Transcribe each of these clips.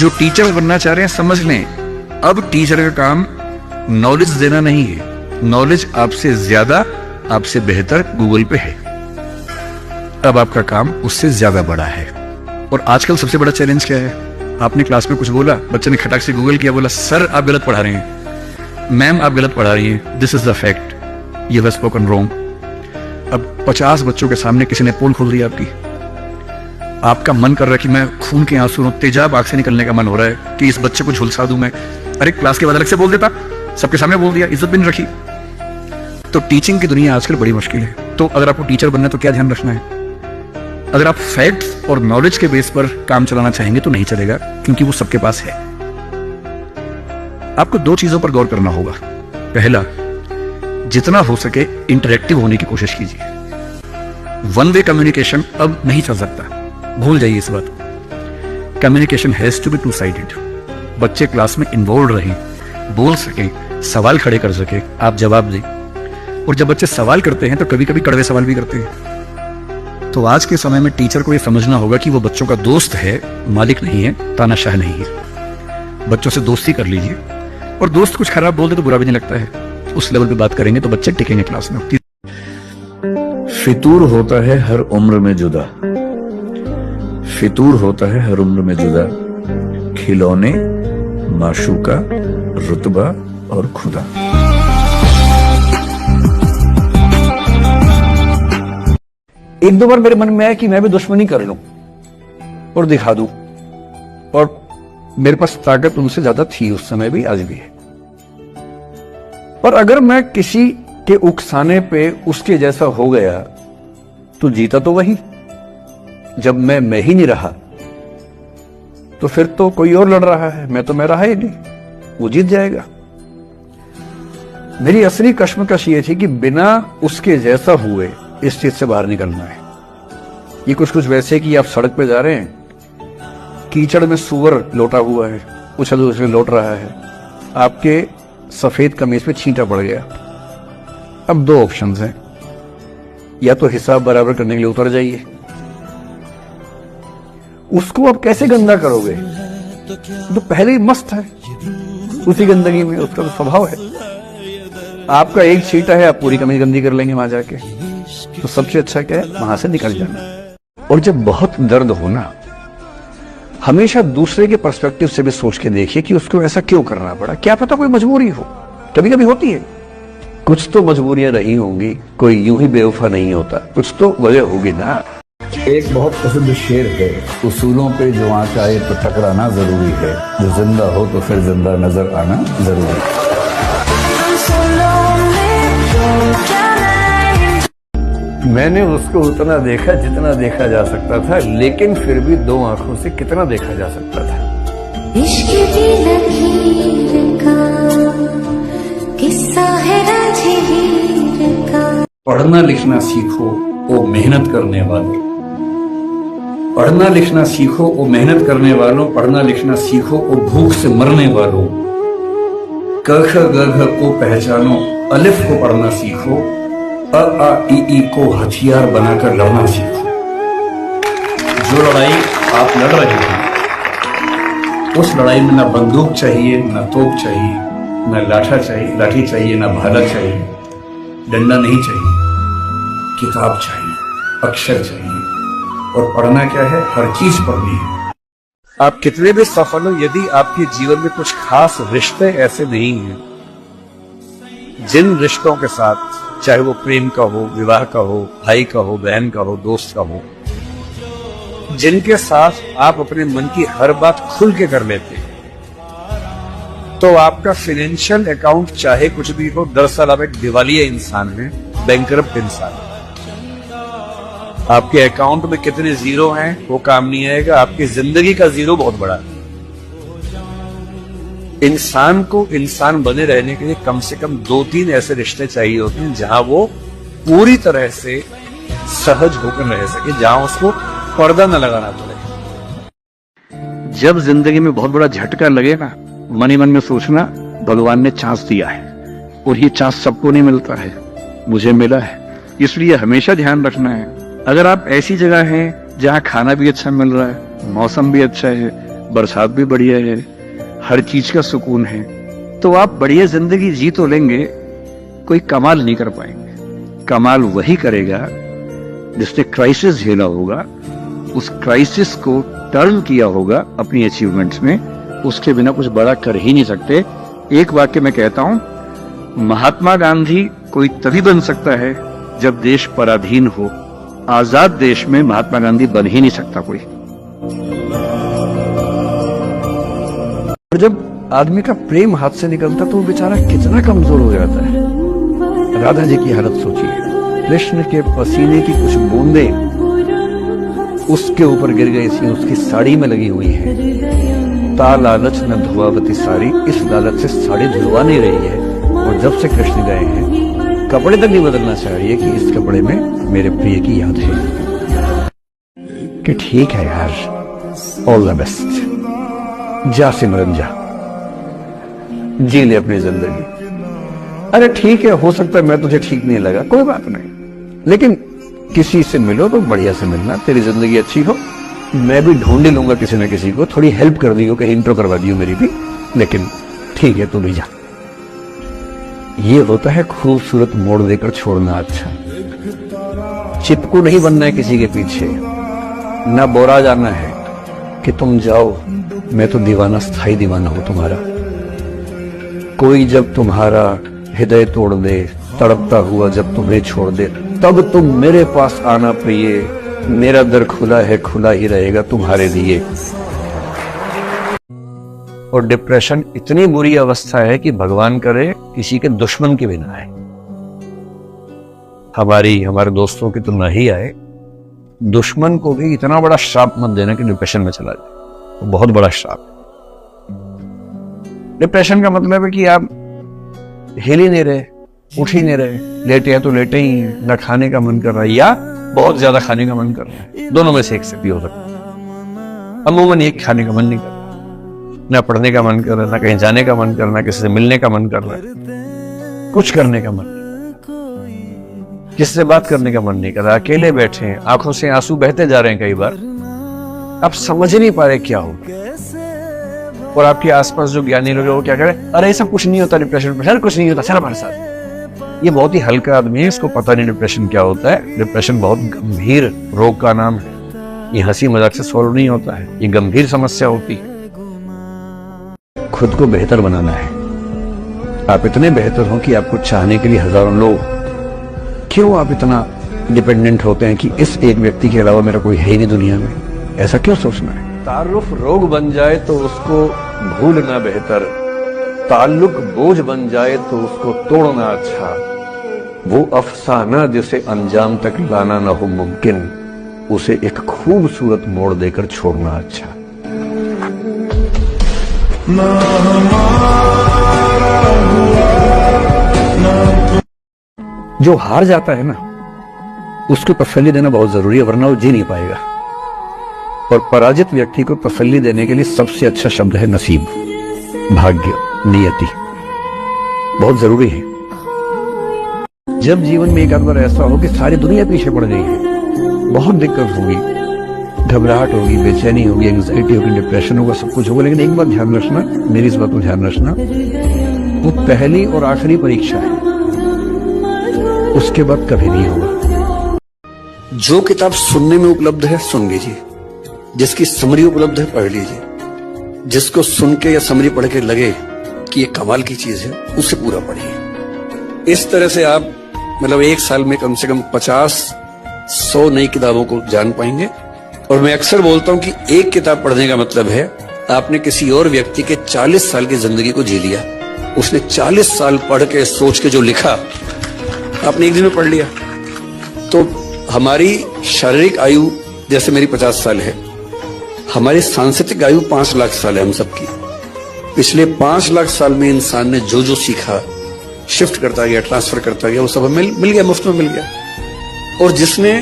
जो टीचर बनना चाह रहे हैं समझ लें, अब टीचर का काम नॉलेज देना नहीं है, नॉलेज आपसे ज्यादा, आपसे बेहतर गूगल पे है। अब आपका काम उससे ज्यादा बड़ा है। और आजकल सबसे बड़ा चैलेंज क्या है? आपने क्लास में कुछ बोला, बच्चे ने खटाक से गूगल किया, बोला सर आप गलत पढ़ा रहे हैं, मैम आप गलत पढ़ा रही हैं, this is the fact, you have spoken wrong. अब 50 बच्चों के सामने किसी ने पोल खोल दी आपकी, आपका मन कर रहा है कि मैं खून के आंसू, तेजाब आंख से निकलने का मन हो रहा है कि इस बच्चे को झुलसा दूं मैं। अरे क्लास के बाद अलग से बोल देता, सबके सामने बोल दिया, इज्जत भी नहीं रखी। तो टीचिंग की दुनिया आजकल बड़ी मुश्किल है। तो अगर आपको टीचर बनना है तो क्या ध्यान रखना है? अगर आप फैक्ट्स और नॉलेज के बेस पर काम चलाना चाहेंगे तो नहीं चलेगा, क्योंकि वो सबके पास है। आपको 2 चीजों पर गौर करना होगा। पहला, जितना हो सके इंटरेक्टिव होने की कोशिश कीजिए। वन वे कम्युनिकेशन अब नहीं चल सकता, भूल जाइए इस बात को। Communication has to be two sided. बच्चे क्लास में इन्वॉल्व रहें, बोल सकें, सवाल खड़े कर सके, आप जवाब दें। और जब बच्चे सवाल करते हैं तो कभी कभी कड़वे सवाल भी करते हैं। तो आज के समय में टीचर को यह समझना होगा कि वो बच्चों का दोस्त है, मालिक नहीं है, तानाशाह नहीं है। बच्चों से दोस्ती कर लीजिए, और दोस्त कुछ खराब बोल दे तो बुरा भी नहीं लगता है। उस लेवल पे बात करेंगे तो बच्चे टिकेंगे क्लास में। फितूर होता है हर उम्र में जुदा, फितूर होता है हर उम्र में जुदा, खिलौने, माशूका, रुतबा और खुदा। एक दो बार मेरे मन में आया कि मैं भी दुश्मनी कर लूं और दिखा दूं, और मेरे पास ताकत उनसे ज्यादा थी उस समय भी, आज भी है। और अगर मैं किसी के उकसाने पे उसके जैसा हो गया तो जीता तो वही। जब मैं ही नहीं रहा तो फिर तो कोई और लड़ रहा है, मैं रहा ही नहीं, वो जीत जाएगा। मेरी असली कश्मकश ये थी कि बिना उसके जैसा हुए इस चीज से बाहर निकलना है। ये कुछ वैसे कि आप सड़क पे जा रहे हैं, कीचड़ में सूअर लोटा हुआ है, उछल उछल लौट रहा है, आपके सफेद कमीज पे छींटा पड़ गया। अब 2 ऑप्शंस हैं, या तो हिसाब बराबर करने के लिए उतर जाइए, उसको अब कैसे गंदा करोगे, तो पहले ही मस्त है उसी गंदगी में, उसका तो स्वभाव है। आपका एक छींटा है, आप पूरी कमीज गंदी कर लेंगे वहां जाके। तो सबसे अच्छा क्या है, वहां से निकल जाना। और जब बहुत दर्द हो ना, हमेशा दूसरे के पर्सपेक्टिव से भी सोच के देखिए कि उसको ऐसा क्यों करना पड़ा। क्या पता कोई मजबूरी हो, कभी कभी होती है। कुछ तो मजबूरियां रही होंगी, कोई यूं ही बेवफा नहीं होता, कुछ तो वजह होगी ना। एक बहुत प्रसिद्ध शेर है, उसूलों पे जो आंच आए तो टकराना जरूरी है, जो जिंदा हो तो फिर जिंदा नजर आना जरूरी है। मैंने उसको उतना देखा जितना देखा जा सकता था, लेकिन फिर भी 2 आंखों से कितना देखा जा सकता था। इश्क की लकीर का किस्सा है राजवीर का। पढ़ना लिखना सीखो ओ मेहनत करने वालों, पढ़ना लिखना सीखो ओ मेहनत करने वालों, पढ़ना लिखना सीखो ओ भूख से मरने वालों। क ख ग घ को पहचानो, अलिफ को पढ़ना सीखो, अ आ इ ई को हथियार बनाकर लड़ना सीखो। जो लड़ाई आप लड़ रहे हैं, उस लड़ाई में ना बंदूक चाहिए, ना तोप चाहिए, ना लाठी चाहिए, ना भाला चाहिए, डंडा नहीं चाहिए, किताब चाहिए, अक्षर चाहिए। और पढ़ना क्या है, हर चीज पढ़नी है। आप कितने भी सफल हो, यदि आपके जीवन में कुछ खास रिश्ते ऐसे नहीं हैं, जिन रिश्तों के साथ, चाहे वो प्रेम का हो, विवाह का हो, भाई का हो, बहन का हो, दोस्त का हो, जिनके साथ आप अपने मन की हर बात खुल के कर लेते हैं, तो आपका फाइनेंशियल अकाउंट चाहे कुछ भी हो, दरअसल आप एक दिवालिया इंसान हैं, बैंकरप्ट इंसान है। आपके अकाउंट में कितने जीरो हैं वो काम नहीं आएगा, आपकी जिंदगी का जीरो बहुत बड़ा है। इंसान को इंसान बने रहने के लिए कम से कम 2-3 ऐसे रिश्ते चाहिए होते हैं जहां वो पूरी तरह से सहज होकर रह सके, जहां उसको पर्दा न लगाना पड़े। जब जिंदगी में बहुत बड़ा झटका लगे ना, मन ही मन में सोचना भगवान ने चांस दिया है, और ये चांस सबको नहीं मिलता है, मुझे मिला है। इसलिए हमेशा ध्यान रखना है, अगर आप ऐसी जगह हैं जहां खाना भी अच्छा मिल रहा है, मौसम भी अच्छा है, बरसात भी बढ़िया है, हर चीज का सुकून है, तो आप बढ़िया जिंदगी जी तो लेंगे, कोई कमाल नहीं कर पाएंगे। कमाल वही करेगा जिसने क्राइसिस झेला होगा, उस क्राइसिस को टर्न किया होगा अपनी अचीवमेंट्स में, उसके बिना कुछ बड़ा कर ही नहीं सकते। एक वाक्य मैं कहता हूं, महात्मा गांधी कोई तभी बन सकता है जब देश पराधीन हो, आजाद देश में महात्मा गांधी बन ही नहीं सकता कोई। और जब आदमी का प्रेम हाथ से निकलता तो वो बेचारा कितना कमजोर हो जाता है। राधा जी की हालत सोचिए, कृष्ण के पसीने की कुछ बूंदें उसके ऊपर गिर गई थी, उसकी साड़ी में लगी हुई है। ता लालच न धुआवती साड़ी, इस लालच से साड़ी धुलवा नहीं रही है। और जब से कृष्ण गए हैं, कपड़े तक नहीं बदलना चाहिए कि इस कपड़े में मेरे प्रिय की याद है। कि ठीक है यार, ऑल द बेस्ट, जा सिमरन जा, जी ले अपनी जिंदगी। अरे ठीक है, हो सकता है मैं तुझे ठीक नहीं लगा, कोई बात नहीं, लेकिन किसी से मिलो तो बढ़िया से मिलना, तेरी जिंदगी अच्छी हो। मैं भी ढूंढ ही लूंगा किसी न किसी को, थोड़ी हेल्प कर दियो, कहीं इंट्रो करवा दियो मेरी भी, लेकिन ठीक है तू भी जा। ये होता है खूबसूरत मोड़ देकर छोड़ना। अच्छा, चिपकू नहीं बनना है किसी के पीछे, ना बोरा जाना है कि तुम जाओ, मैं तो दीवाना, स्थाई दीवाना हूं तुम्हारा। कोई जब तुम्हारा हृदय तोड़ दे, तड़पता हुआ जब तुम्हें छोड़ दे, तब तुम मेरे पास आना प्रिय, मेरा दर खुला है, खुला ही रहेगा तुम्हारे लिए। और डिप्रेशन इतनी बुरी अवस्था है कि भगवान करे किसी के दुश्मन के बिना आए। हमारे दोस्तों की तो ना ही आए, दुश्मन को भी इतना बड़ा श्राप मत देना कि डिप्रेशन में चला जाए, वो बहुत बड़ा श्राप है। डिप्रेशन का मतलब है कि आप हिल ही नहीं रहे, उठ ही नहीं रहे, लेटे हैं तो लेटे ही, न खाने का मन कर रहा है या बहुत ज्यादा खाने का मन कर रहा है, दोनों में से एक से भी हो सकता है। अमूमन एक खाने का मन नहीं कर रहा, ना पढ़ने का मन कर रहा है, ना कहीं जाने का मन कर रहा है, किसी से मिलने का मन कर रहा है, कुछ करने का मन नहीं, किसी से बात करने का मन नहीं कर रहा, अकेले बैठे हैं, आंखों से आंसू बहते जा रहे हैं, कई बार आप समझ ही नहीं पा रहे क्या होगा। और आपके आसपास जो ज्ञानी लोग हैं वो क्या करें, अरे सब कुछ नहीं होता डिप्रेशन, कुछ नहीं होता, चल हमारे साथ। ये बहुत ही हल्का आदमी है, इसको पता नहीं डिप्रेशन क्या होता है। डिप्रेशन बहुत गंभीर रोग का नाम है, ये हंसी मजाक से सॉल्व नहीं होता है, ये गंभीर समस्या होती है। खुद को बेहतर बनाना है, आप इतने बेहतर हो कि आपको चाहने के लिए हजारों लोग। क्यों आप इतना डिपेंडेंट होते हैं कि इस एक व्यक्ति के अलावा मेरा कोई है ही नहीं दुनिया में, ऐसा क्यों सोचना है? तारुफ रोग बन जाए तो उसको भूलना बेहतर, ताल्लुक बोझ बन जाए तो उसको तोड़ना अच्छा, वो अफसाना जिसे अंजाम तक लाना न हो मुमकिन, उसे एक खूबसूरत मोड़ देकर छोड़ना अच्छा। जो हार जाता है ना, उसको तसल्ली देना बहुत जरूरी है, वरना वो जी नहीं पाएगा। और पराजित व्यक्ति को तसल्ली देने के लिए सबसे अच्छा शब्द है नसीब, भाग्य, नियति, बहुत जरूरी है। जब जीवन में एक आध बार ऐसा हो कि सारी दुनिया पीछे पड़ गई है, बहुत दिक्कत होगी, घबराहट होगी, बेचैनी होगी, एंग्जाइटी होगी, डिप्रेशन होगा, सब कुछ होगा, लेकिन एक बात ध्यान रखना, मेरी इस बात को ध्यान रखना, वो पहली और आखिरी परीक्षा है, उसके बाद कभी नहीं होगा। जो किताब सुनने में उपलब्ध है सुन लीजिए, जिसकी समरी उपलब्ध है पढ़ लीजिए, जिसको सुन के या समरी पढ़ के लगे कि ये कमाल की चीज है, उसे पूरा पढ़िए। इस तरह से आप मतलब एक साल में कम से कम 50-100 नई किताबों को जान पाएंगे। और मैं अक्सर बोलता हूं कि एक किताब पढ़ने का मतलब है आपने किसी और व्यक्ति के 40 साल की जिंदगी को जी लिया, उसने 40 साल पढ़ के सोच के जो लिखा आपने एक दिन में पढ़ लिया। तो हमारी शारीरिक आयु जैसे मेरी 50 साल है, हमारी सांस्कृतिक आयु 5 लाख साल है हम सबकी। पिछले 5 लाख साल में इंसान ने जो जो सीखा, शिफ्ट करता गया, ट्रांसफर करता गया, वो सब हमें मिल गया, मुफ्त में मिल गया। और जिसने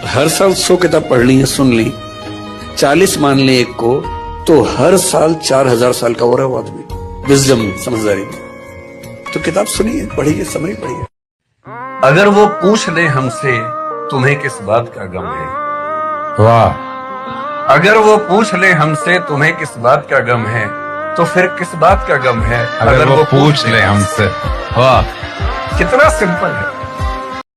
हर साल 100 किताब पढ़ ली है, सुन ली, 40 मान ले एक को, तो हर साल 4000 साल का हो रहा है वो आदमी विजडम, समझदारी में। तो किताब सुनिए, पढ़िए, समझिए, पढ़िए। अगर वो पूछ ले हमसे तुम्हें किस बात का गम है, वाह अगर वो पूछ ले हमसे तुम्हें किस बात का गम है, तो फिर किस बात का गम है अगर वो पूछ ले हमसे। वाह, कितना सिंपल है।